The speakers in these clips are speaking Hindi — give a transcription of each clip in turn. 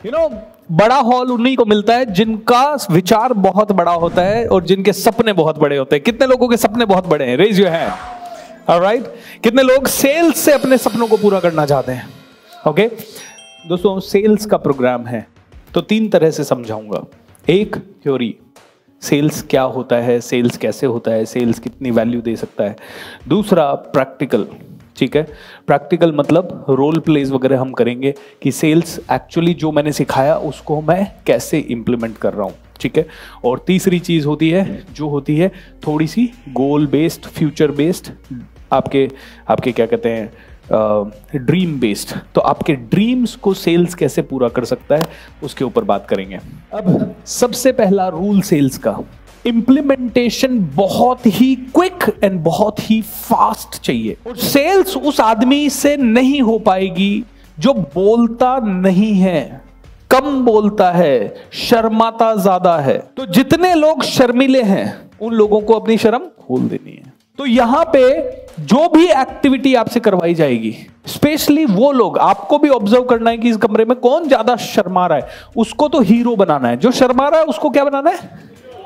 यू नो, बड़ा हॉल उन्हीं को मिलता है जिनका विचार बहुत बड़ा होता है और जिनके सपने बहुत बड़े होते हैं। कितने लोगों के सपने बहुत बड़े हैं? Raise your hand. ऑलराइट, कितने लोग सेल्स से अपने सपनों को पूरा करना चाहते हैं? ओके दोस्तों, सेल्स का प्रोग्राम है तो 3 तरह से समझाऊंगा। एक, थ्योरी, सेल्स क्या होता है, सेल्स कैसे होता है, सेल्स कितनी वैल्यू दे सकता है। दूसरा, प्रैक्टिकल। ठीक है, प्रैक्टिकल मतलब रोल प्लेस वगैरह हम करेंगे कि सेल्स एक्चुअली जो मैंने सिखाया उसको मैं कैसे इंप्लीमेंट कर रहा हूँ। ठीक है, और तीसरी चीज होती है जो होती है थोड़ी सी गोल बेस्ड, फ्यूचर बेस्ड, आपके क्या कहते हैं, ड्रीम बेस्ड। तो आपके ड्रीम्स को सेल्स कैसे पूरा कर सकता है उसके ऊपर बात करेंगे। अब सबसे पहला रूल सेल्स का, इंप्लीमेंटेशन बहुत ही क्विक एंड बहुत ही फास्ट चाहिए। और सेल्स उस आदमी से नहीं हो पाएगी जो बोलता नहीं है, कम बोलता है, शर्माता ज्यादा है। तो जितने लोग शर्मीले हैं उन लोगों को अपनी शर्म खोल देनी है। तो यहां पे जो भी एक्टिविटी आपसे करवाई जाएगी, स्पेशली वो लोग, आपको भी ऑब्जर्व करना है कि इस कमरे में कौन ज्यादा शर्मा रहा है, उसको तो हीरो बनाना है। जो शर्मा रहा है उसको क्या बनाना है?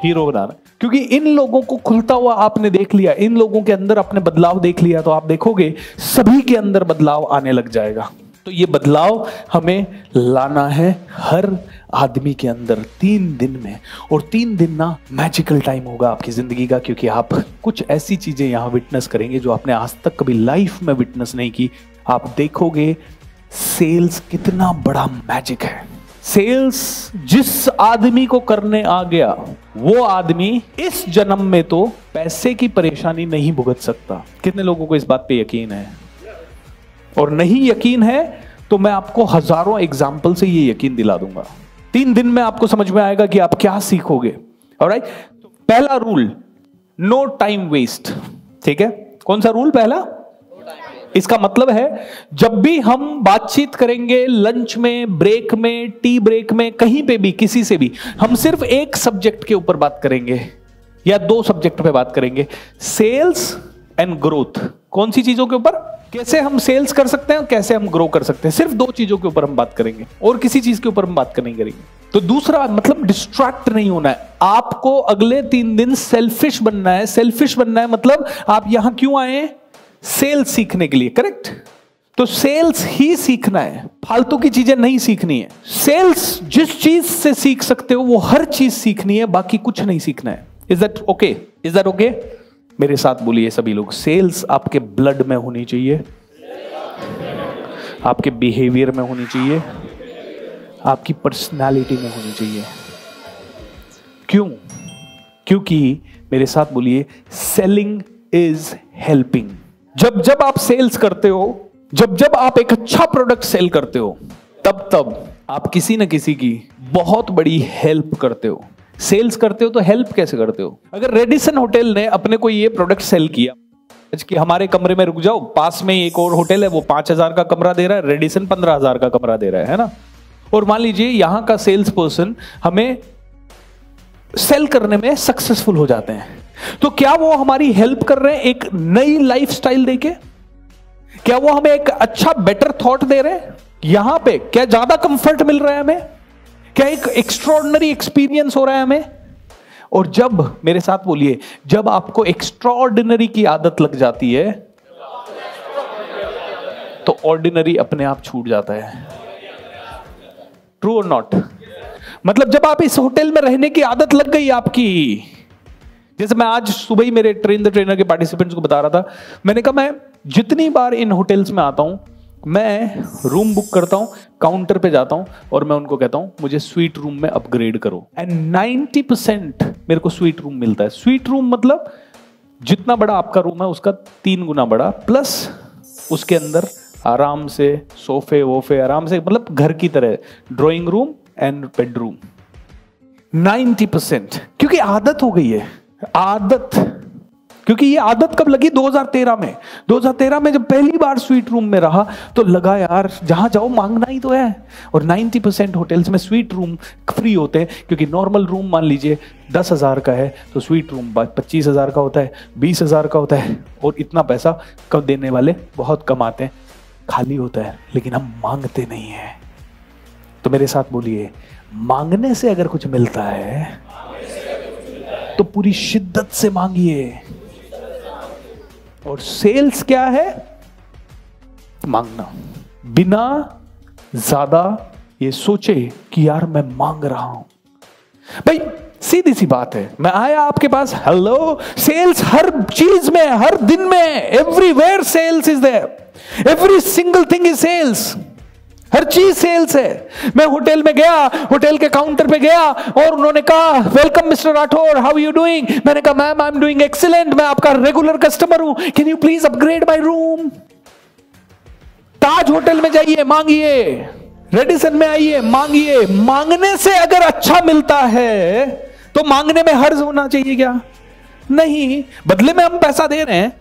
हीरो बनाना है। क्योंकि इन लोगों को खुलता हुआ आपने देख लिया, इन लोगों के अंदर आपने बदलाव देख लिया, तो आप देखोगे सभी के अंदर बदलाव आने लग जाएगा। तो ये बदलाव हमें लाना है हर आदमी के अंदर 3 दिन में। और 3 दिन ना मैजिकल टाइम होगा आपकी जिंदगी का, क्योंकि आप कुछ ऐसी चीजें यहां विटनेस करेंगे जो आपने आज तक कभी लाइफ में विटनेस नहीं की। आप देखोगे सेल्स कितना बड़ा मैजिक है। सेल्स जिस आदमी को करने आ गया वो आदमी इस जन्म में तो पैसे की परेशानी नहीं भुगत सकता। कितने लोगों को इस बात पे यकीन है? और नहीं यकीन है तो मैं आपको हजारों एग्जाम्पल से ये यकीन दिला दूंगा। 3 दिन में आपको समझ में आएगा कि आप क्या सीखोगे। ऑलराइट, पहला रूल, नो टाइम वेस्ट। ठीक है, कौन सा रूल? पहला। इसका मतलब है जब भी हम बातचीत करेंगे, लंच में, ब्रेक में, टी ब्रेक में, कहीं पे भी, किसी से भी, हम सिर्फ एक सब्जेक्ट के ऊपर बात करेंगे या 2 सब्जेक्ट पे बात करेंगे, सेल्स एंड ग्रोथ। कौन सी चीजों के ऊपर? कैसे हम सेल्स कर सकते हैं और कैसे हम ग्रो कर सकते हैं। सिर्फ 2 चीजों के ऊपर हम बात करेंगे और किसी चीज के ऊपर हम बात नहीं करेंगे। तो दूसरा मतलब डिस्ट्रैक्ट नहीं होना है। आपको अगले 3 दिन सेल्फिश बनना है। सेल्फिश बनना है मतलब आप यहां क्यों आए? सेल्स सीखने के लिए, करेक्ट? तो सेल्स ही सीखना है, फालतू की चीजें नहीं सीखनी है। सेल्स जिस चीज से सीख सकते हो वो हर चीज सीखनी है, बाकी कुछ नहीं सीखना है। Is that okay? Is that okay? मेरे साथ बोलिए सभी लोग, सेल्स आपके ब्लड में होनी चाहिए, आपके बिहेवियर में होनी चाहिए, आपकी पर्सनालिटी में होनी चाहिए। क्यों? क्योंकि मेरे साथ बोलिए, सेलिंग इज हेल्पिंग। जब जब आप सेल्स करते हो, जब जब आप एक अच्छा प्रोडक्ट सेल करते हो, तब तब आप किसी न किसी की बहुत बड़ी हेल्प करते हो। सेल्स करते हो तो हेल्प कैसे करते हो? अगर रेडिसन होटल ने अपने को ये प्रोडक्ट सेल किया कि हमारे कमरे में रुक जाओ, पास में एक और होटल है वो 5,000 का कमरा दे रहा है, रेडिसन 15,000 का कमरा दे रहा है ना? और मान लीजिए यहां का सेल्स पर्सन हमें सेल करने में सक्सेसफुल हो जाते हैं, तो क्या वो हमारी हेल्प कर रहे हैं एक नई लाइफस्टाइल देके? क्या वो हमें एक अच्छा बेटर थॉट दे रहे हैं? यहां पे क्या ज्यादा कंफर्ट मिल रहा है हमें? क्या एक एक्स्ट्रॉर्डिनरी एक्सपीरियंस हो रहा है हमें? और जब, मेरे साथ बोलिए, जब आपको एक्स्ट्रॉर्डिनरी की आदत लग जाती है तो ऑर्डिनरी अपने आप छूट जाता है। ट्रू और नॉट? मतलब जब आप इस होटल में रहने की आदत लग गई आपकी, जैसे मैं आज सुबह ही मेरे ट्रेन द ट्रेनर के पार्टिसिपेंट्स को बता रहा था, मैंने कहा मैं जितनी बार इन होटल्स में आता हूं, मैं रूम बुक करता हूं, काउंटर पे जाता हूं और मैं उनको कहता हूं मुझे स्वीट रूम में अपग्रेड करो, एंड 90% मेरे को स्वीट रूम मिलता है। स्वीट रूम मतलब जितना बड़ा आपका रूम है उसका 3 गुना बड़ा, प्लस उसके अंदर आराम से सोफे वोफे आराम से, मतलब घर की तरह, ड्राइंग रूम एंड बेडरूम। 90%, क्योंकि आदत हो गई है। आदत, क्योंकि ये आदत कब लगी? 2013 में। 2013 में जब पहली बार स्वीट रूम में रहा तो लगा यार जहां जाओ मांगना ही तो है। और 90% होटल्स में स्वीट रूम फ्री होते हैं, क्योंकि नॉर्मल रूम मान लीजिए 10,000 का है तो स्वीट रूम 25,000 का होता है, 20,000 का होता है। और इतना पैसा कब देने वाले बहुत कम आते हैं, खाली होता है, लेकिन हम मांगते नहीं है। तो मेरे साथ बोलिए, मांगने से अगर कुछ मिलता है तो पूरी शिद्दत से मांगिए। और सेल्स क्या है? मांगना, बिना ज्यादा ये सोचे कि यार मैं मांग रहा हूं। भाई सीधी सी बात है, मैं आया आपके पास, हेलो, सेल्स हर चीज में, हर दिन में, everywhere sales is there, every single thing is sales, हर चीज सेल्स है। मैं होटल में गया, होटल के काउंटर पे गया और उन्होंने कहा, welcome mister Rathore, how you doing? मैंने कहा, ma'am I am doing excellent, मैं आपका रेगुलर कस्टमर हूं, can you please upgrade my room? Taj hotel में जाइए, मांगिए, रेडिसन में आइए, मांगिए। मांगने से अगर अच्छा मिलता है तो मांगने में हर्ज होना चाहिए क्या? नहीं। बदले में हम पैसा दे रहे हैं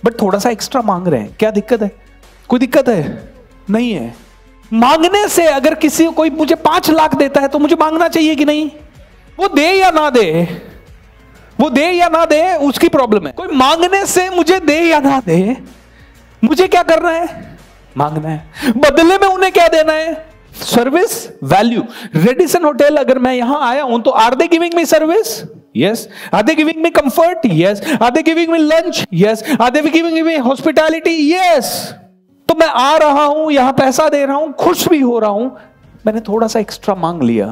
बट थोड़ा सा एक्स्ट्रा मांग रहे हैं, क्या दिक्कत है? कोई दिक्कत है? नहीं है। मांगने से अगर किसी कोई मुझे 5 लाख देता है तो मुझे मांगना चाहिए कि नहीं? वो दे या ना दे, वो दे या ना दे उसकी प्रॉब्लम है। कोई मांगने से मुझे दे या ना दे, मुझे क्या करना है? मांगना है। बदले में उन्हें क्या देना है? Service, value. रेडिसन होटल अगर मैं यहां आया हूं तो are they giving me service? Yes. Are they giving me comfort? Yes. Are they giving me lunch? Yes. Are they giving me hospitality? Yes. तो मैं आ रहा हूं, यहां पैसा दे रहा हूं, खुश भी हो रहा हूं, मैंने थोड़ा सा एक्स्ट्रा मांग लिया।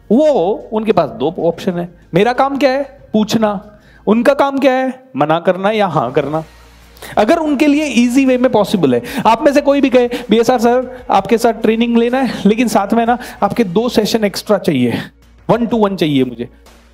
वो उनके पास 2 ऑप्शन है। मेरा काम क्या है? पूछना। उनका काम क्या है? मना करना या हां करना। अगर उनके लिए इजी वे में पॉसिबल है, आप में से कोई भी कहे, बीएसआर सर आपके साथ ट्रेनिंग लेना है लेकिन साथ में ना आपके 2 सेशन एक्स्ट्रा चाहिए, 1-to-1 चाहिए मुझे,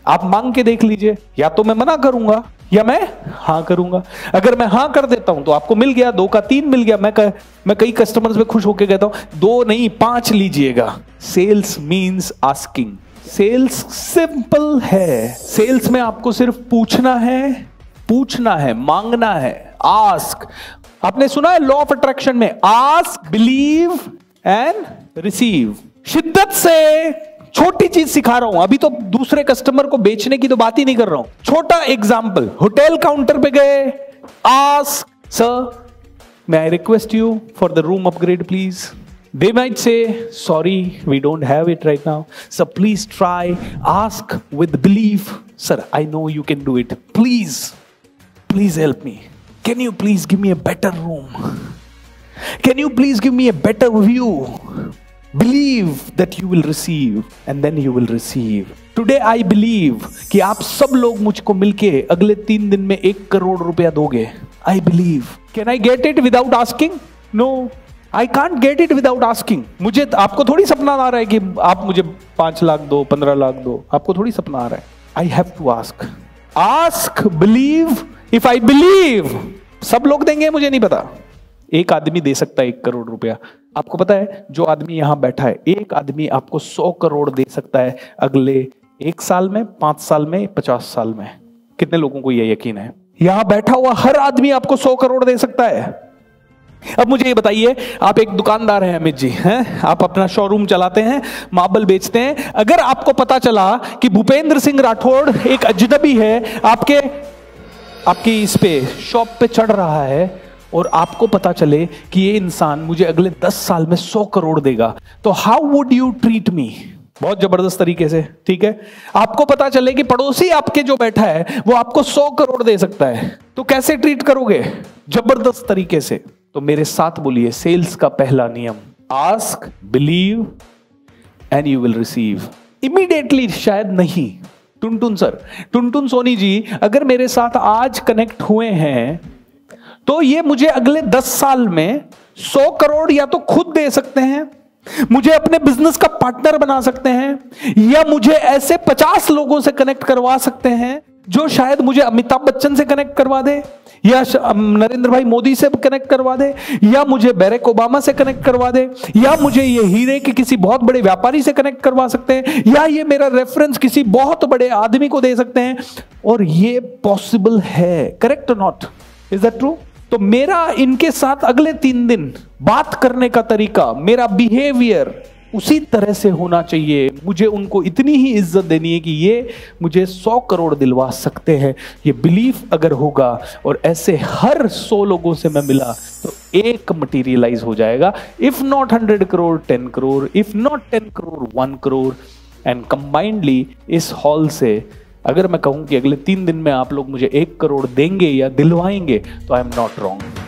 आप मांग के देख लीजिए, या तो मैं मना करूंगा या मैं हां करूंगा। अगर मैं हां कर देता हूं तो आपको मिल गया, 2 का 3 मिल गया। मैं कई कस्टमर्स में खुश होकर कहता हूं 2 नहीं 5 लीजिएगा। Sales means asking. Sales simple है। सेल्स में आपको सिर्फ पूछना है, मांगना है। आस्क, आपने सुना है लॉ ऑफ अट्रैक्शन में, आस्क, बिलीव एंड रिसीव। शिद्दत से छोटी चीज सिखा रहा हूं, अभी तो दूसरे कस्टमर को बेचने की तो बात ही नहीं कर रहा हूं। छोटा एग्जाम्पल, होटल काउंटर पे गए, ask, sir may I request you for the room upgrade please? They might say, sorry, we don't have it right now. So please try, ask with belief. Sir, I know you can do it. Please help me. Can you please give me a better room? Can you please give me a better view? Believe that you will receive and then you will receive. Today I believe कि आप सब लोग मुझको मिलके अगले 3 दिन में 1 करोड़ रुपया दोगे। I believe. Can I get it without asking? No. I can't get it without asking. मुझे, आपको थोड़ी सपना आ रहा है कि आप मुझे 5 लाख दो, 15 लाख दो, आपको थोड़ी सपना आ रहा है। I have to ask. Ask, believe. If I believe, सब लोग देंगे मुझे नहीं पता। एक आदमी दे सकता है 1 करोड़ रुपया। आपको पता है जो आदमी यहां बैठा है, एक आदमी आपको 100 करोड़ दे सकता है अगले 1 साल में, 5 साल में, 50 साल में। कितने लोगों को यह यकीन है? यहां बैठा हुआ हर आदमी आपको 100 करोड़ दे सकता है। अब मुझे ये बताइए, आप एक दुकानदार हैं अमित जी, हैं, आप अपना शोरूम चलाते हैं, मार्बल बेचते हैं। अगर आपको पता चला कि भूपेंद्र सिंह राठौड़ एक अजनबी है, आपकी इस पे शॉप पे चढ़ रहा है और आपको पता चले कि ये इंसान मुझे अगले 10 साल में 100 करोड़ देगा, तो how would you treat me? बहुत जबरदस्त तरीके से, ठीक है। आपको पता चले कि पड़ोसी आपके जो बैठा है वो आपको 100 करोड़ दे सकता है, तो कैसे ट्रीट करोगे? जबरदस्त तरीके से। तो मेरे साथ बोलिए, सेल्स का पहला नियम, ask, believe and you will receive. Immediately शायद नहीं। टुनटुन सोनी जी अगर मेरे साथ आज कनेक्ट हुए हैं तो ये मुझे अगले 10 साल में 100 करोड़ या तो खुद दे सकते हैं, मुझे अपने बिजनेस का पार्टनर बना सकते हैं, या मुझे ऐसे 50 लोगों से कनेक्ट करवा सकते हैं जो शायद मुझे अमिताभ बच्चन से कनेक्ट करवा दे, या नरेंद्र भाई मोदी से कनेक्ट करवा दे, या मुझे बैरक ओबामा से कनेक्ट करवा दे, या मुझे ये हीरे के किसी बहुत बड़े व्यापारी से कनेक्ट करवा सकते हैं, या ये मेरा रेफरेंस किसी बहुत बड़े आदमी को दे सकते हैं। और ये पॉसिबल है, करेक्ट और नॉट? Is that true? तो मेरा इनके साथ अगले 3 दिन बात करने का तरीका, मेरा बिहेवियर, उसी तरह से होना चाहिए। मुझे उनको इतनी ही इज्जत देनी है कि ये मुझे 100 करोड़ दिलवा सकते हैं। ये बिलीफ अगर होगा और ऐसे हर 100 लोगों से मैं मिला तो एक मटीरियलाइज हो जाएगा। If not 100 crore 10 crore, if not 10 crore 1 crore. And combinedly इस हॉल से अगर मैं कहूं कि अगले 3 दिन में आप लोग मुझे 1 करोड़ देंगे या दिलवाएंगे तो आई एम नॉट रॉन्ग।